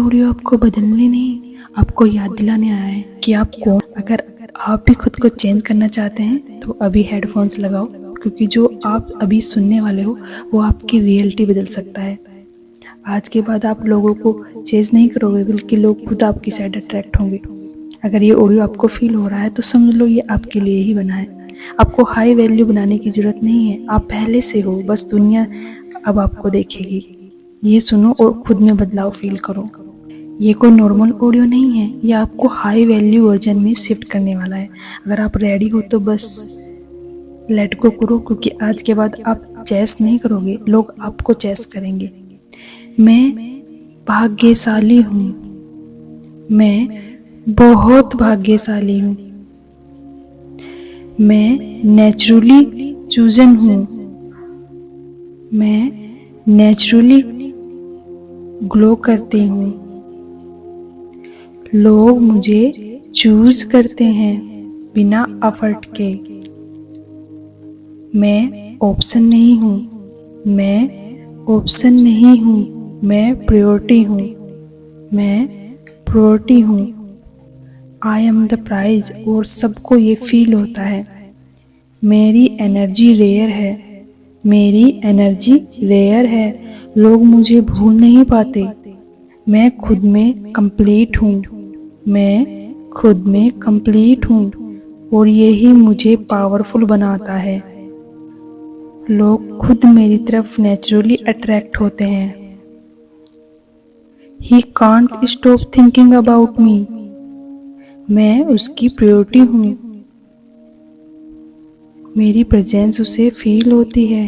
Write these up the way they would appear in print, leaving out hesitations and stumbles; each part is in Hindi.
ऑडियो आपको बदलने नहीं, आपको याद दिलाने आया है कि आप कौन। अगर आप भी खुद को चेंज करना चाहते हैं तो अभी हेडफोन्स लगाओ, क्योंकि जो आप अभी सुनने वाले हो वो आपकी रियलिटी बदल सकता है। आज के बाद आप लोगों को चेंज नहीं करोगे, बल्कि लोग खुद आपकी साइड अट्रैक्ट होंगे। अगर ये ऑडियो आपको फील हो रहा है तो समझ लो ये आपके लिए ही बना है। आपको हाई वैल्यू बनाने की जरूरत नहीं है, आप पहले से हो, बस दुनिया अब आपको देखेगी। ये सुनो और खुद में बदलाव फील करो। ये कोई नॉर्मल ऑडियो नहीं है, ये आपको हाई वैल्यू वर्जन में शिफ्ट करने वाला है। अगर आप रेडी हो तो बस लेट गो करो, क्योंकि आज के बाद आप चेस नहीं करोगे, लोग आपको चेस करेंगे। मैं भाग्यशाली हूँ, मैं बहुत भाग्यशाली हूँ, मैं नेचुरली चूजन हूँ, मैं नेचुरली ग्लो करती हूँ। लोग मुझे चूज करते हैं बिना एफर्ट के। मैं ऑप्शन नहीं हूँ, मैं ऑप्शन नहीं हूँ, मैं प्रायोरिटी हूँ, मैं प्रायोरिटी हूँ। I am the prize. और सबको ये फील होता है। मेरी एनर्जी रेयर है, मेरी एनर्जी रेयर है। लोग मुझे भूल नहीं पाते। मैं खुद में कंप्लीट हूँ, मैं खुद में कंप्लीट हूँ, और यही मुझे पावरफुल बनाता है। लोग खुद मेरी तरफ नेचुरली अट्रैक्ट होते हैं। He can't stop thinking about me. मैं उसकी प्रायोरिटी हूँ, मेरी प्रेजेंस उसे फील होती है।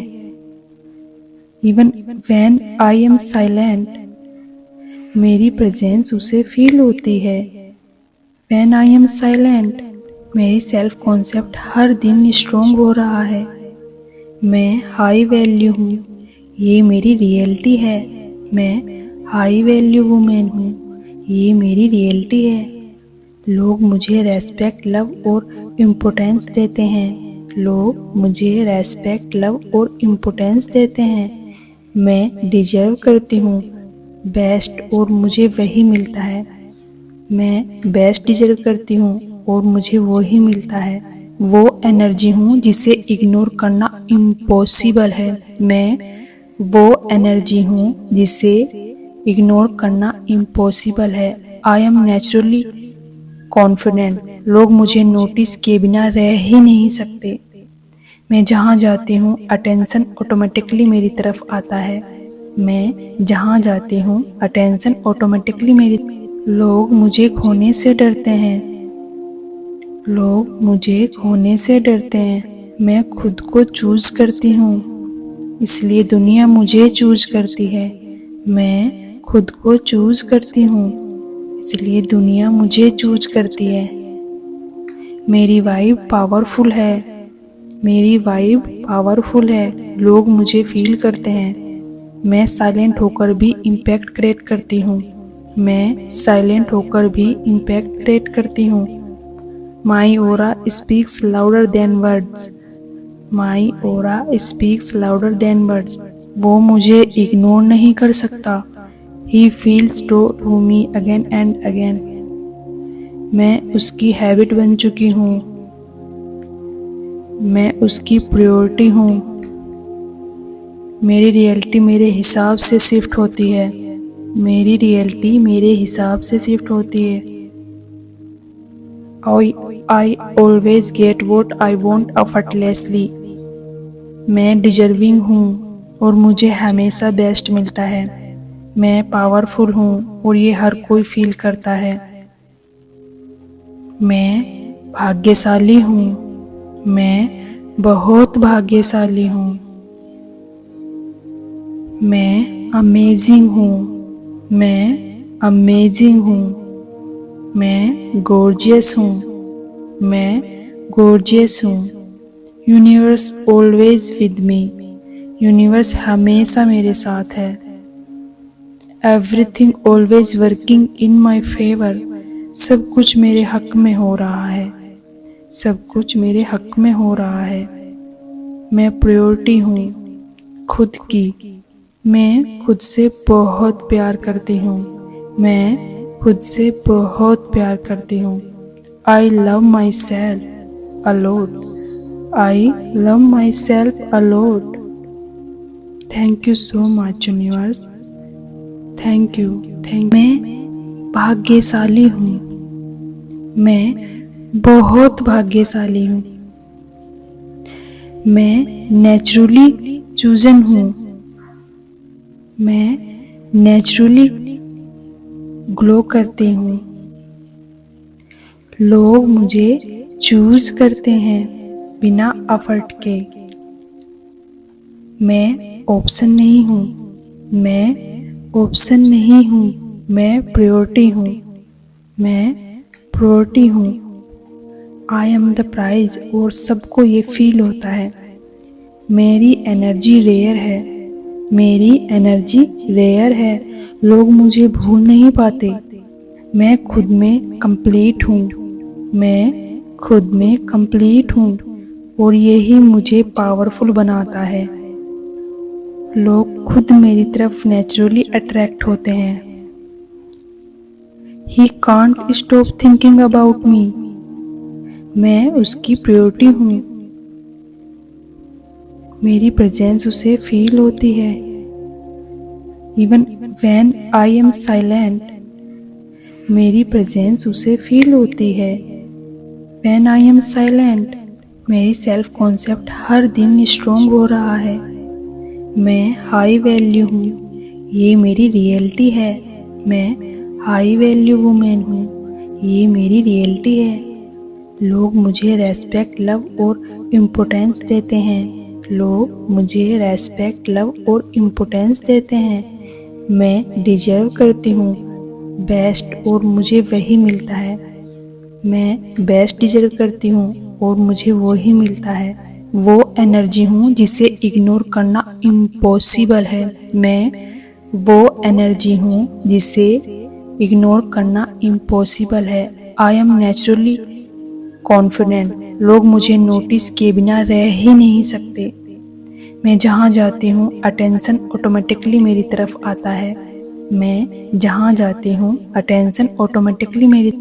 Even when I am silent, मेरी प्रेजेंस उसे फील होती है। व्हेन आई एम साइलेंट, मेरी सेल्फ कॉन्सेप्ट हर दिन स्ट्रोंग हो रहा है। मैं हाई वैल्यू हूँ, ये मेरी रियलिटी है। मैं हाई वैल्यू वुमेन हूँ, ये मेरी रियलिटी है। लोग मुझे रेस्पेक्ट, लव और इम्पोर्टेंस देते हैं। लोग मुझे रेस्पेक्ट, लव और इम्पोर्टेंस देते हैं। मैं डिजर्व करती हूँ बेस्ट, और मुझे वही मिलता है। मैं बेस्ट डिजर्व करती हूँ और मुझे वो ही मिलता है। वो एनर्जी हूँ जिसे इग्नोर करना इम्पॉसिबल है। मैं वो एनर्जी हूँ जिसे इग्नोर करना इम्पॉसिबल है। I am naturally confident. लोग मुझे नोटिस किए बिना रह ही नहीं सकते। मैं जहाँ जाती हूँ अटेंशन ऑटोमेटिकली मेरी तरफ आता है। मैं जहाँ जाती हूँ अटेंशन ऑटोमेटिकली मेरी। लोग मुझे खोने से डरते हैं, लोग मुझे खोने से डरते हैं। मैं खुद को चूज करती हूँ, इसलिए दुनिया मुझे चूज करती है। मैं खुद को चूज करती हूँ, इसलिए दुनिया मुझे चूज करती है। मेरी वाइब पावरफुल है, मेरी वाइब पावरफुल है। लोग मुझे फील करते हैं। मैं साइलेंट होकर भी इम्पैक्ट क्रिएट करती हूँ, मैं साइलेंट होकर भी इम्पैक्ट क्रिएट करती हूँ। My aura speaks louder than words, my aura speaks louder than words. वो मुझे इग्नोर नहीं कर सकता। He feels to me again and again. मैं उसकी हैबिट बन चुकी हूँ, मैं उसकी प्रायोरिटी हूँ। मेरी रियलिटी मेरे हिसाब से शिफ्ट होती है, मेरी रियलिटी मेरे हिसाब से शिफ्ट होती है। I always get what I want effortlessly। मैं डिजर्विंग हूँ और मुझे हमेशा बेस्ट मिलता है। मैं पावरफुल हूँ और ये हर कोई फील करता है। मैं भाग्यशाली हूँ, मैं बहुत भाग्यशाली हूँ। मैं अमेजिंग हूँ, मैं अमेजिंग हूँ। मैं गॉर्जियस हूँ, मैं गॉर्जियस हूँ। Universe always with me. Universe हमेशा मेरे साथ है। Everything always working in my favour. सब कुछ मेरे हक में हो रहा है, सब कुछ मेरे हक में हो रहा है। मैं प्रायोरिटी हूँ खुद की। मैं खुद से बहुत प्यार करती हूँ। मैं खुद से बहुत प्यार करती हूँ। I love myself a lot. I love myself a lot. Thank you so much universe. Thank you. मैं भाग्यशाली हूँ। मैं बहुत भाग्यशाली हूँ। मैं नेचुरली चूजन हूँ। मैं नेचुरली ग्लो करती हूँ। लोग मुझे चूज करते हैं बिना एफर्ट के। मैं ऑप्शन नहीं हूँ। मैं ऑप्शन नहीं हूँ। मैं प्रायोरिटी हूँ। मैं प्रायोरिटी हूँ। I am the prize. और सबको ये फील होता है। मेरी एनर्जी रेयर है। मेरी एनर्जी रेयर है। लोग मुझे भूल नहीं पाते। मैं खुद में कंप्लीट हूँ। मैं खुद में कंप्लीट हूँ और यही मुझे पावरफुल बनाता है। लोग खुद मेरी तरफ नेचुरली अट्रैक्ट होते हैं। He can't stop thinking about me. मैं उसकी प्रायोरिटी हूँ। मेरी प्रेजेंस उसे फील होती है। Even when I am silent, मेरी प्रेजेंस उसे फील होती है। व्हेन आई एम साइलेंट, मेरी सेल्फ कॉन्सेप्ट हर दिन स्ट्रोंग हो रहा है। मैं हाई वैल्यू हूँ। ये मेरी रियलिटी है। मैं हाई वैल्यू वुमेन हूँ। ये मेरी रियलिटी है। लोग मुझे रेस्पेक्ट, लव और इम्पोर्टेंस देते हैं। लोग मुझे रेस्पेक्ट, लव और इम्पोर्टेंस देते हैं। मैं डिजर्व करती हूँ बेस्ट और मुझे वही मिलता है। मैं बेस्ट डिजर्व करती हूँ और मुझे वही मिलता है। वो एनर्जी हूँ जिसे इग्नोर करना इम्पॉसिबल है। मैं वो एनर्जी हूँ जिसे इग्नोर करना इम्पॉसिबल है। I am naturally confident. लोग मुझे नोटिस किए बिना रह ही नहीं सकते। मैं जहाँ जाती हूँ अटेंशन ऑटोमेटिकली मेरी तरफ आता है। मैं जहाँ जाती हूँ अटेंशन ऑटोमेटिकली मेरी।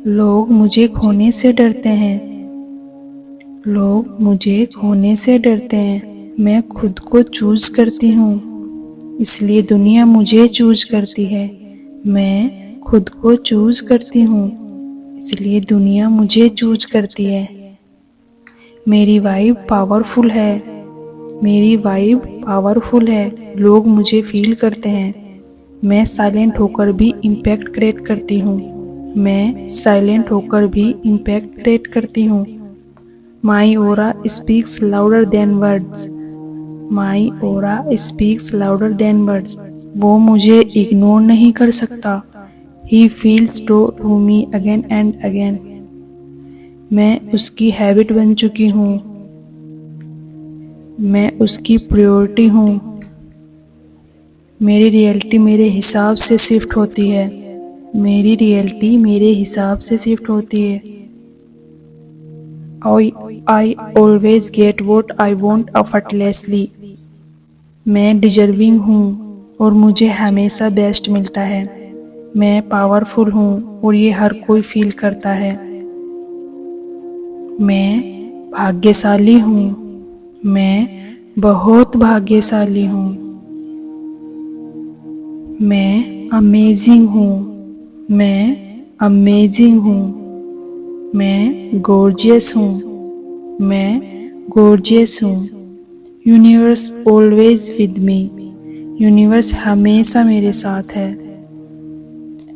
लोग मुझे खोने से डरते हैं। लोग मुझे खोने से डरते हैं। मैं खुद को चूज करती हूँ, इसलिए दुनिया मुझे चूज करती है। मैं खुद को चूज करती हूँ, इसलिए दुनिया मुझे चूज करती है। मेरी वाइब पावरफुल है। मेरी वाइब पावरफुल है। लोग मुझे फील करते हैं। मैं साइलेंट होकर भी इम्पैक्ट क्रिएट करती हूँ। मैं साइलेंट होकर भी इम्पैक्ट क्रिएट करती हूँ। My aura speaks louder than words. My aura speaks louder than words. वो मुझे इग्नोर नहीं कर सकता। He feels to me again and again. मैं उसकी हैबिट बन चुकी हूँ। मैं उसकी प्रायोरिटी हूँ। मेरी रियलिटी मेरे हिसाब से शिफ्ट होती है। मेरी रियलिटी मेरे हिसाब से शिफ्ट होती है। I always get what I want effortlessly। मैं डिजर्विंग हूँ और मुझे हमेशा बेस्ट मिलता है। मैं पावरफुल हूँ और ये हर कोई फील करता है। मैं भाग्यशाली हूँ। मैं बहुत भाग्यशाली हूँ। मैं अमेजिंग हूँ। मैं अमेजिंग हूँ। मैं गॉर्जियस हूँ। मैं गॉर्जियस हूँ। Universe always with me. Universe हमेशा मेरे साथ है।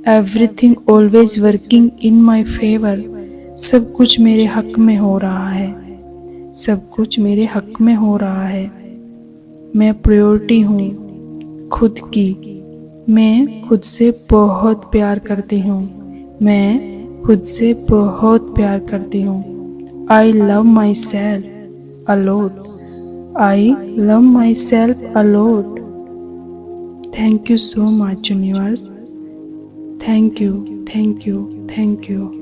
Everything always working in my favour. सब कुछ मेरे हक में हो रहा है। सब कुछ मेरे हक में हो रहा है। मैं प्रायोरिटी हूँ खुद की। मैं खुद से बहुत प्यार करती हूँ। मैं खुद से बहुत प्यार करती हूँ। I love myself a lot. I love myself a lot. Thank you so much universe. Thank you, thank you, thank you.